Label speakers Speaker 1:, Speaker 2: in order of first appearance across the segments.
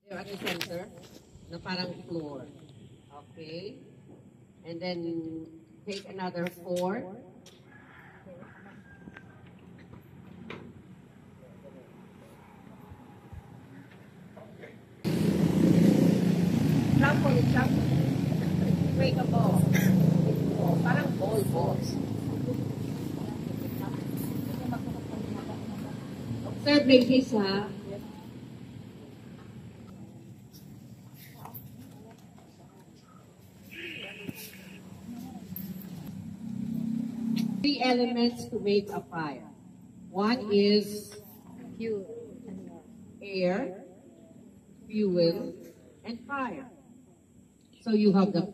Speaker 1: Here at the center, na parang floor. Okay? And then take another 4. Trample, trample. Make a ball. Parang balls. Observe ladies, ha? Three elements to make a fire. One is air, fuel, and fire. So you have the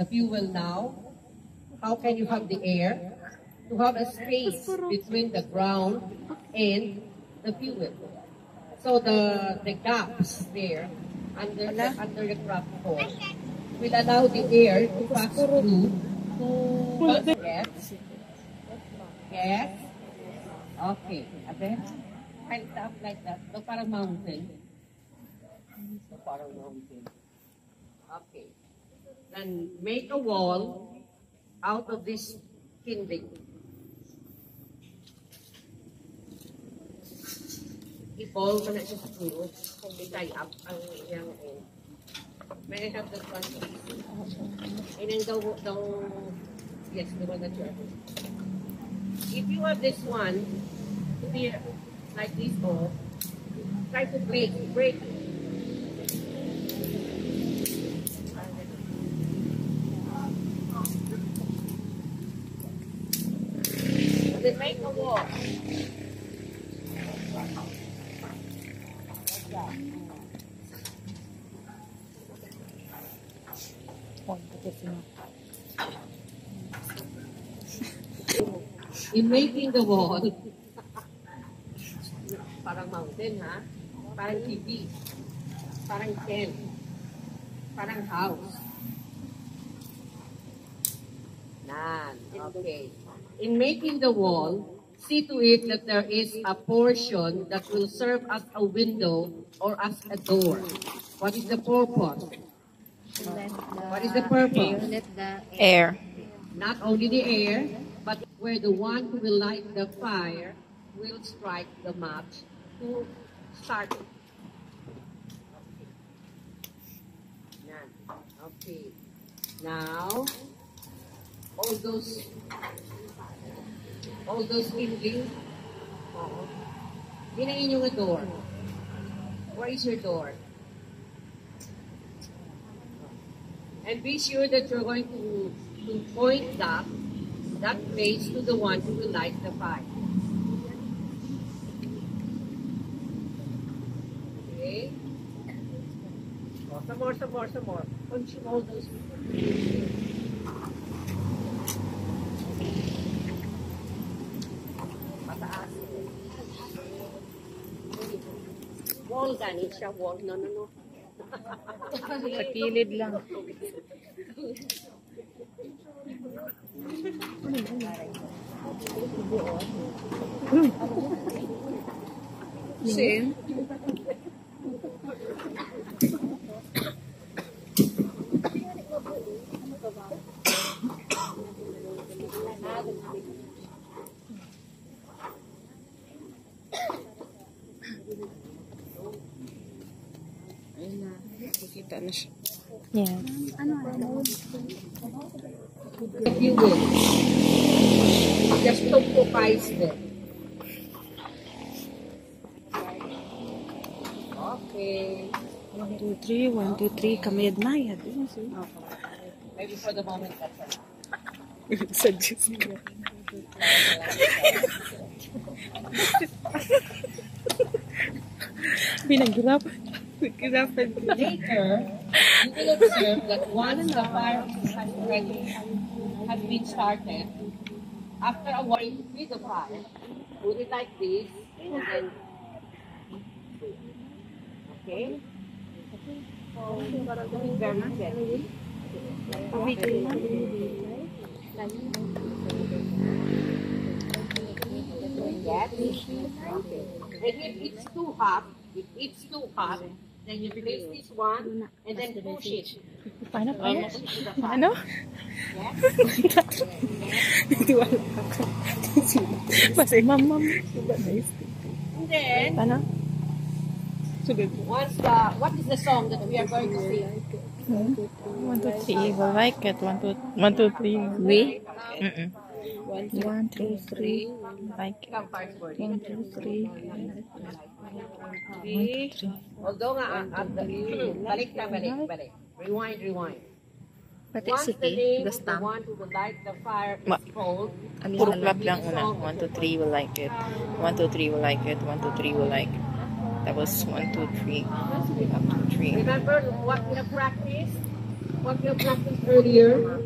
Speaker 1: fuel now. How can you have the air? To have a space between the ground and the fuel. So the gaps there under the craft hole will allow the air to pass through to gas. Okay. And then kind of like that. So parang mountain. Okay. Then make a wall out of this kindling. I-ball mo na siya sa puro. Kung i-tie up ang iyang may I have that one? And then yes, the one that you are. If you have this one, to be like this ball, try to break. And then make a wall. In making the wall, parang mountain, ha? Parang TV, parang tent, parang house. Okay. In making the wall, see to it that there is a portion that will serve as a window or as a door. What is the purpose? What is the purpose?
Speaker 2: Let the air.
Speaker 1: Not only the air, but where the one who will light the fire will strike the match to start it. Okay. Now, all those kindling, yun ang inyong door. Where is your door? And be sure that you're going to point that place to the one who will light the fire. Okay? Oh, some more. Consume all those. Mataas. Wall ganit siya, wall. No.
Speaker 2: Patilid lang. Same. Kita na siya. Yeah.
Speaker 1: If you will, just occupies them. Okay.
Speaker 2: 1, 2, 3, 1, 2, 3, kamayad-mayad.
Speaker 1: Maybe for the moment that's enough.
Speaker 2: Suggest ka. Pinaghirapan.
Speaker 1: Later, you will observe that once the fire has been started, after a while, you feed the fire, put it like this, and then, okay? So, very gently. Yes. Okay. And if it's too hot, If it's too hot, then you place this one and then push it.
Speaker 2: Paano?
Speaker 1: Push it to the fire.
Speaker 2: Ano?
Speaker 1: Yes?
Speaker 2: Hindi wala ako. Masay mamam.
Speaker 1: And then,
Speaker 2: Paano? Sugod.
Speaker 1: what is the song that we are going to sing?
Speaker 2: 1, 2, 3. We'll like it. 1, 2, 3. We? 1, 2, 3. Like it.
Speaker 1: Campfire word.
Speaker 2: 1, 2, 3.
Speaker 1: Although nga, balik. Rewind.
Speaker 3: Pati
Speaker 1: Once
Speaker 3: si
Speaker 1: the name
Speaker 3: the
Speaker 1: of the
Speaker 3: stamp.
Speaker 1: one who will light the fire is called,
Speaker 2: Puro clap lang una. 1, 2, 3. We'll like it. 1, 2, 3. We'll like it. 1, 2, 3. We'll like it. That was 1, 2, 3. 1, 2, 3.
Speaker 1: remember what we have practiced? What we have practiced earlier?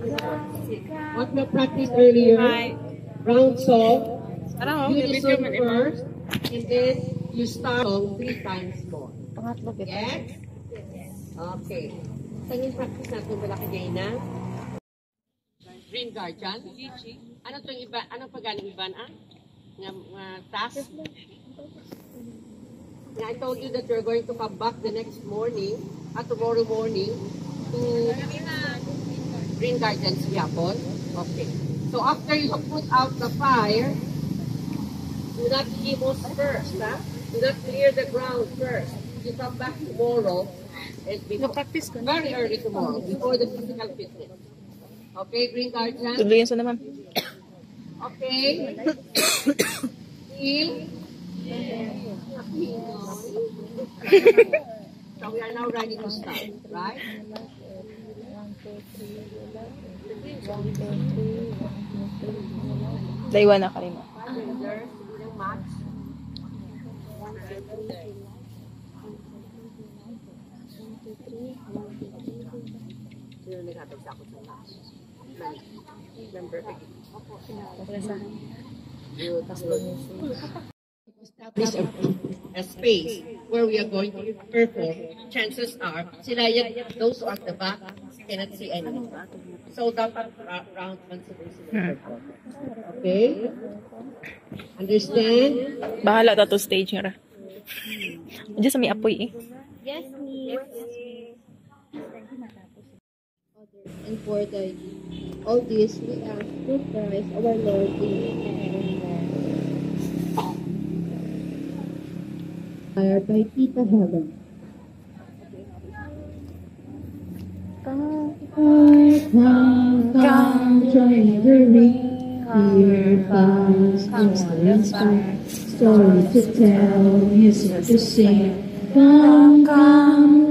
Speaker 1: Round song. You the song first, and then you start song 3 times more.
Speaker 2: Pangatlo kita.
Speaker 1: Yes? Okay. Saan yung practice natin wala ka Jaina? Green Guardian? Ano to yung iba? Anong pagaling iban Nga task? I told you that you're going to come back the next morning, tomorrow morning, to Green Gardens Yapon. Okay. So after you put out the fire, do not himos first, ha? Do not clear the ground first. You come back tomorrow, and very early tomorrow, before the physical fitness. Okay, Green Guardian?
Speaker 2: Tuloy yan sa naman.
Speaker 1: Okay. So we are now ready to start, right?
Speaker 2: Daiwa na kalima.
Speaker 1: Establish a space where we are going to perform. Chances are, those at the back cannot see anything. So dapat round one sila perform. Okay? Understand?
Speaker 2: Bahala ta to stage nga ra. Diyan sa may apoy eh.
Speaker 3: Yes, Miss. And for all this, we ask through Christ our Lord. Inspired by Tita Helen. Come, join the ring. Here comes inspire. Story to tell, music to sing. Come,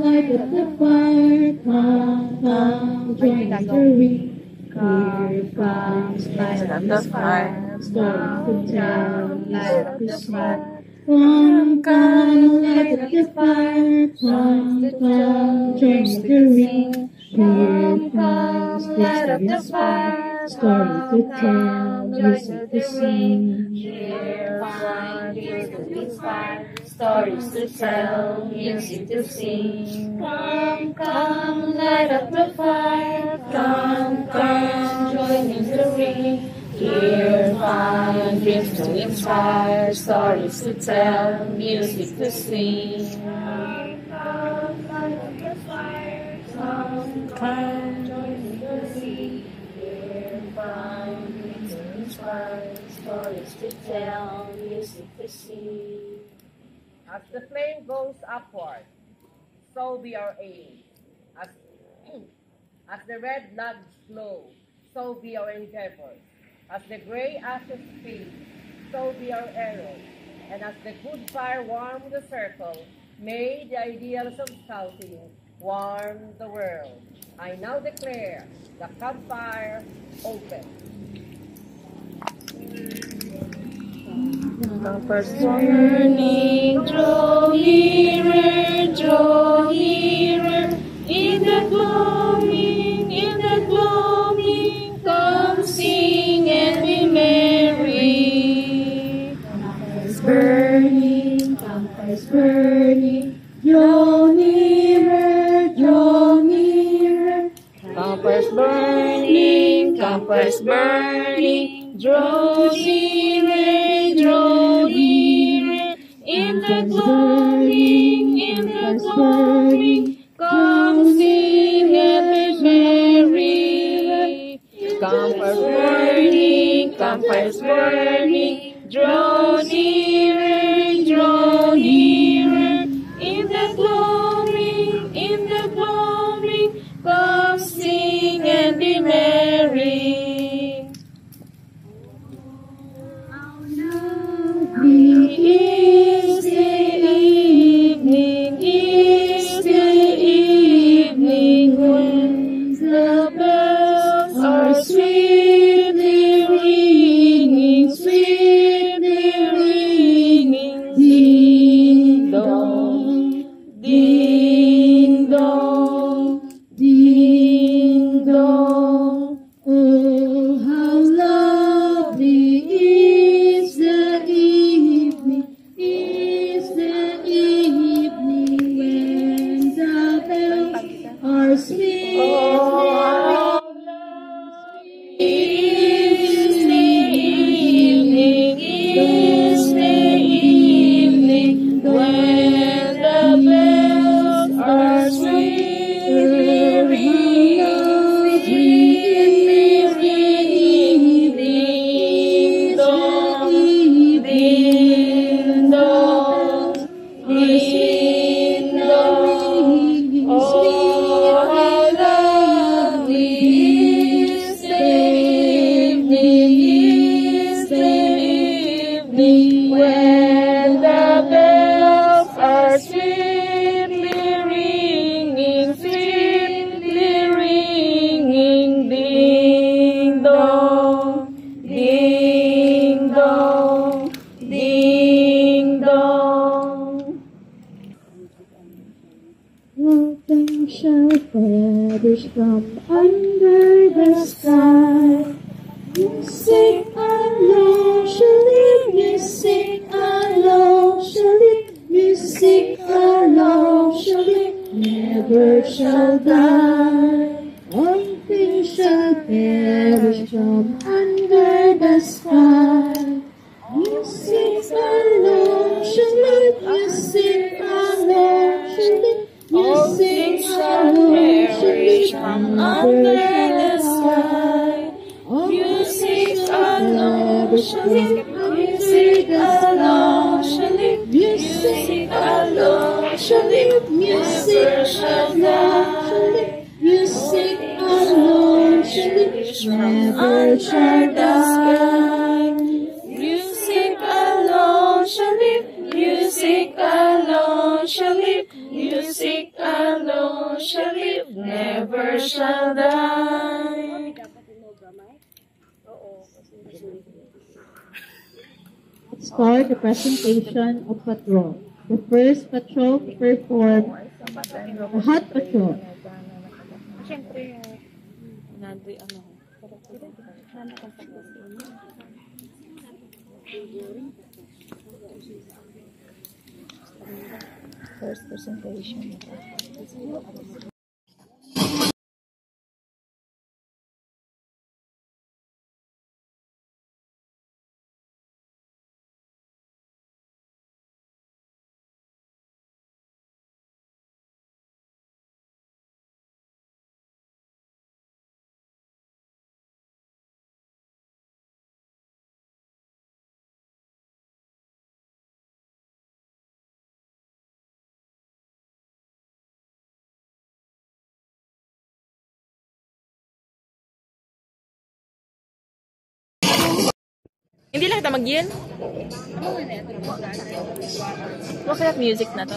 Speaker 3: light up the fire. Come, join the ring. Here comes light up the fire. Story to tell, music to sing. Come, light up the fire. Come, join the ring. Here comes light up the fire. Story to tell, music to sing. Here comes music fire. Stories to tell, music to sing. Come, light up the fire. Come, join in the ring. Hear fire, dreams to inspire, stories to tell, music to sing. Come, light up the fire. Come, join in the ring. Hear fire, dreams to inspire, stories to tell, music to sing.
Speaker 1: As the flame goes upward, so be our aim. As the red logs glow, so be our endeavors. As the gray ashes fade, so be our arrows. And as the good fire warm the circle, may the ideals of scouting warm the world. I now declare the campfire open.
Speaker 2: First morning, draw nearer, in the gloaming, come sing and be merry. Campfires burning, draw nearer. Campfires burning, draw nearer, in the gloaming.
Speaker 3: campfires burning, come sing and be merry.
Speaker 2: Campfires burning, draw nearer, in the gloaming, come sing and be merry.
Speaker 3: Is the evening when the bells are sweetly ringing, ding dong, ding dong, ding dong. Oh, how lovely is the evening when the bells are sweetly
Speaker 2: Evening when the bells are sweetly ringing, ding dong, ding dong, ding dong.
Speaker 3: Nothing shall perish from under the sky. Music alone shall live, music alone shall live, music alone shall live, never shall die. All things shall perish from under the sky. Music alone shall live, music alone shall live, music alone shall live, from under the sky. Music alone shall live, music alone shall live, music alone shall live, music shall live, music alone shall live, never shall die.
Speaker 2: Music alone shall live, music alone shall live, music alone shall live, never shall die.
Speaker 3: Start the presentation of patrol. The first patrol to perform the hot patrol.
Speaker 2: First presentation. Hindi lang kita mag-yun. Bakit music na to?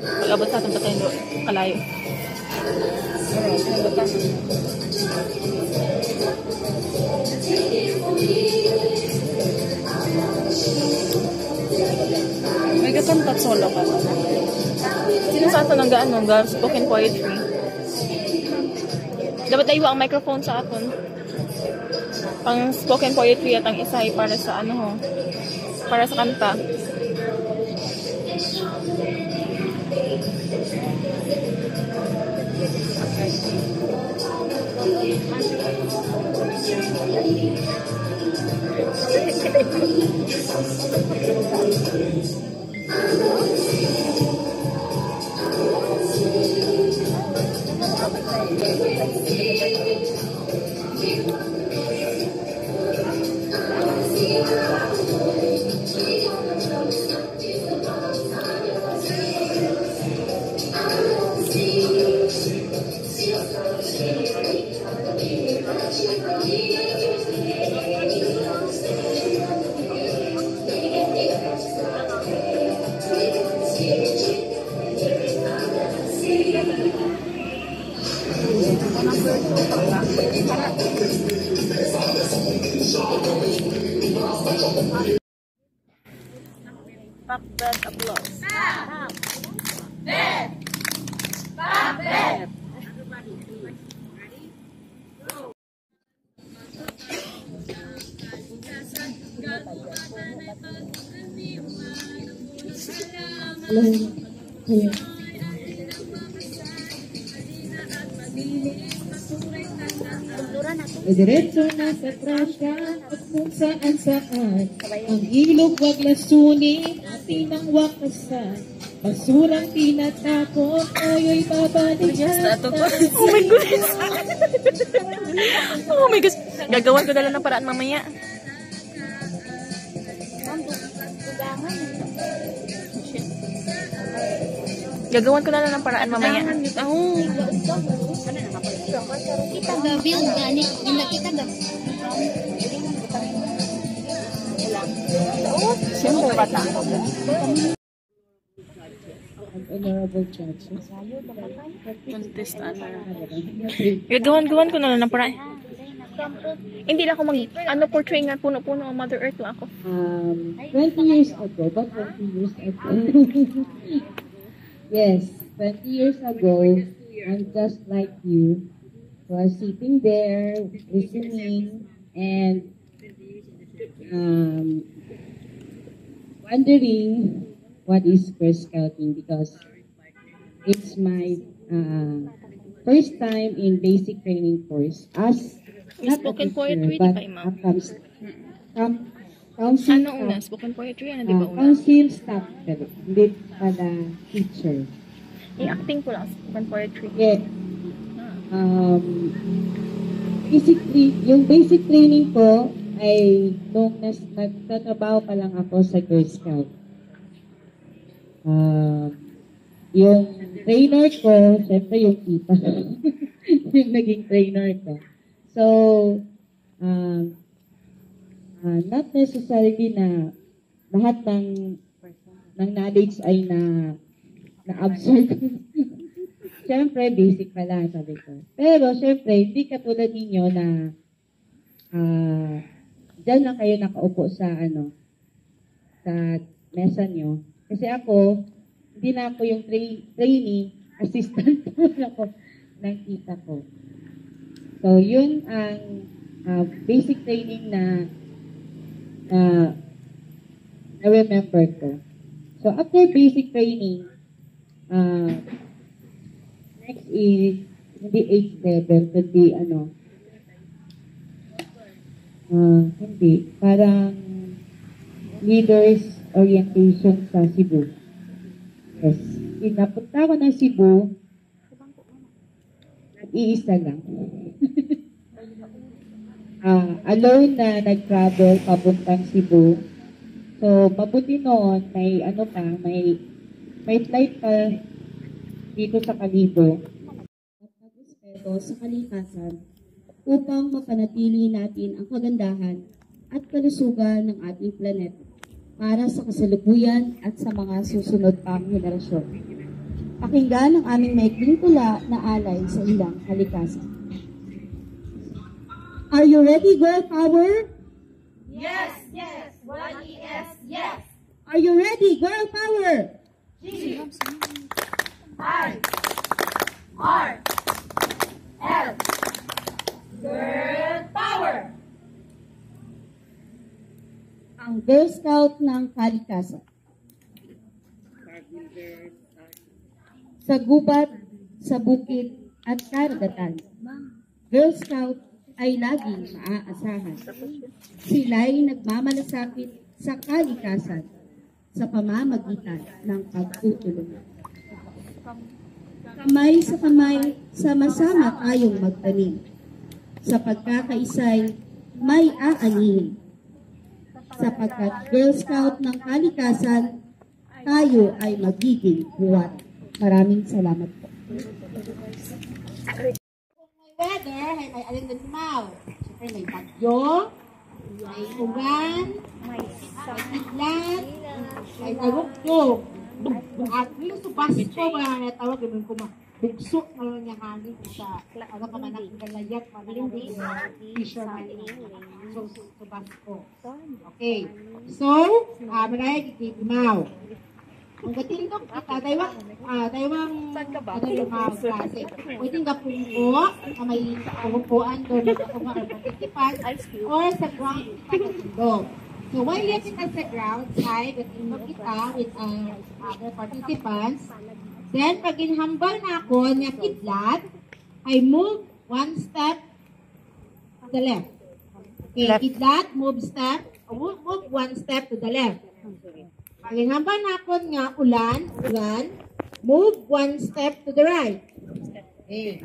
Speaker 2: Pag-abot sa ating patay kalayo. May kakantat solo ka. Sino sa ato nang gaano? Spoken poetry. Dapat tayo ang microphone sa aton. Pang spoken poetry at ang isa ay para sa ano ho. Para sa kanta. Macbeth applause.
Speaker 3: Diretso na sa trasya at kung saan saan. Ang ilog wag lasunin, atin ang wakasan. Basurang tinatapon, ayo'y babalikan.
Speaker 2: Oh my goodness! Oh my goodness! Gagawan ko na lang ng paraan mamaya. Gagawan ko na lang ng paraan mamaya. Oh.
Speaker 4: Kita gabi ang gani. Hindi kita gabi.
Speaker 2: Siyempre bata.
Speaker 3: Honorable judges.
Speaker 2: Contest ano. Gagawan ko na lang ng paraan. Hindi lang ako portray nga puno-puno ang Mother Earth lang ako.
Speaker 3: 20 years ago, but 20 years ago. Yes, 20 years ago, I'm just like you. Was sitting there, listening, and wondering what is Girl Scouting, because it's my first time in basic training course as not a
Speaker 2: Spoken
Speaker 3: teacher,
Speaker 2: poetry,
Speaker 3: but
Speaker 2: di ba, Ima?
Speaker 3: a council
Speaker 2: Ano una? Spoken poetry? Ano di ba una?
Speaker 3: council staff, hindi pala teacher.
Speaker 2: I-acting ko lang. Spoken poetry.
Speaker 3: Yeah. Basically, yung basic training ko ay nung nagtatrabaho pa lang ako sa Girl Scout. Yung trainer ko, syempre yung tita. Yung naging trainer ko. So, not necessarily na lahat ng knowledge ay na-absorb. Siyempre, basic pala, sabi ko. Pero, siyempre, hindi katulad ninyo na dyan lang kayo nakaupo sa, sa mesa nyo. Kasi ako, hindi na ako yung trainee, assistant ako ng tita ko. So, yun ang basic training na na-remember ko. So, after basic training, next is, hindi 8th level, kundi hindi, parang leaders orientation sa Cebu. Yes. Pinapunta ko ng Cebu, nag-iisa lang. Alone na nag-travel papuntang Cebu. So, mabuti noon, may may flight pa dito sa Kalibo.
Speaker 5: At respeto sa kalikasan upang mapanatili natin ang kagandahan at kalusugan ng ating planeta para sa kasalukuyan at sa mga susunod pang henerasyon. Pakinggan ang aming maikling tula na alay sa ilang kalikasan. Are you ready, Girl Power?
Speaker 4: Yes, yes. Y-E-S, yes.
Speaker 5: Are you ready, Girl Power?
Speaker 4: G. I. R. L. Girl power.
Speaker 5: ang Girl Scout ng Kalikasan. Sa gubat, sa bukid, at karagatan, Girl Scout ay laging maaasahan. Sila'y nagmamalasakit sa kalikasan sa pamamagitan ng pagtutulungan. Kamay sa kamay, sama-sama tayong magtanim. Sa pagkakaisay, may aanihin. Sapagkat Girl Scout ng Kalikasan, tayo ay magiging buwan. Maraming salamat po.
Speaker 6: Weather, may alin na limaw. Siyempre may bagyo, may ulan, may kidlat, may tagugtog. At yung subas ko, mga natawag, yung bugsok na lang niya hangin sa ano ka man ang galayat, hindi fisherman. So, subas ko. Okay. So, manay kikimaw. Ang gatindok kita, taywang klase. Pwedeng kapungko, na may pumpuan doon ng mga participants, or sa ground kita gatindok. So, while yan kita sa ground side, gatindok kita with other participants, then, pag inhambal na ako niya kidlat, I move one step to the left. Okay, kidlat, move one step to the left. Pag inhambal na ako niya ulan, move one step to the right. Okay.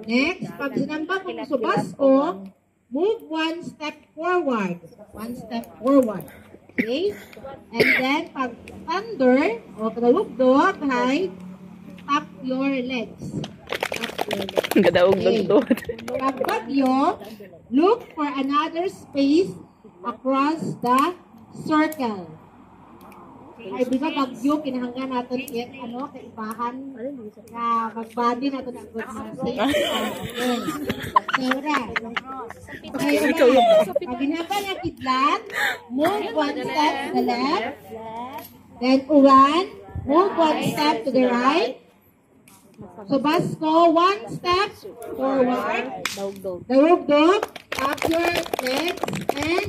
Speaker 6: Next, pag sinamba ko sa subas ko, move one step forward. One step forward. Okay? And then, pag thunder, o kadalugdog, ay tap your legs. Okay. Pag bagyo, look for another space across the circle. Ay, di ba bagyo, kinahanggan natin kaibahan na magbody natin ang good safe. Okay. Pag hinaba na kidlat, move one step to the left. Then uwan, move one step to the right. So basko, one step forward. Dawog-dog, up your legs. And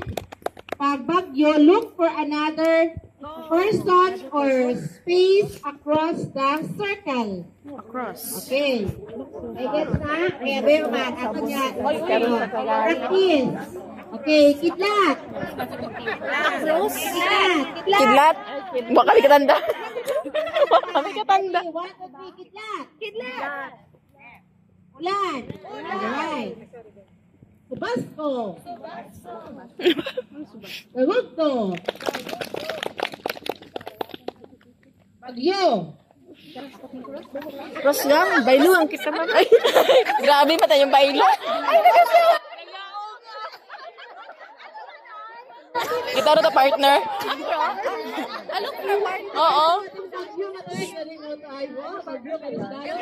Speaker 6: pag bagyo, look for another person or space across the circle. Okay. I guess na. Kaya ba yung mga ako niya? Practice. Okay, kidlat.
Speaker 2: Kidlat? Baka kami katanda. Baka kami katanda.
Speaker 6: 1, 2, 3, kidlat. Kidlat. Ulan. Alright. Subasko. Dawugto. Bagyo.
Speaker 2: Ros lang, baylo ang kita man. Ay, grabe mata yung baylo. Ay, nagasya. Kita rin na partner. Oo.
Speaker 6: Bagyo na tayo. Bagyo na tayo.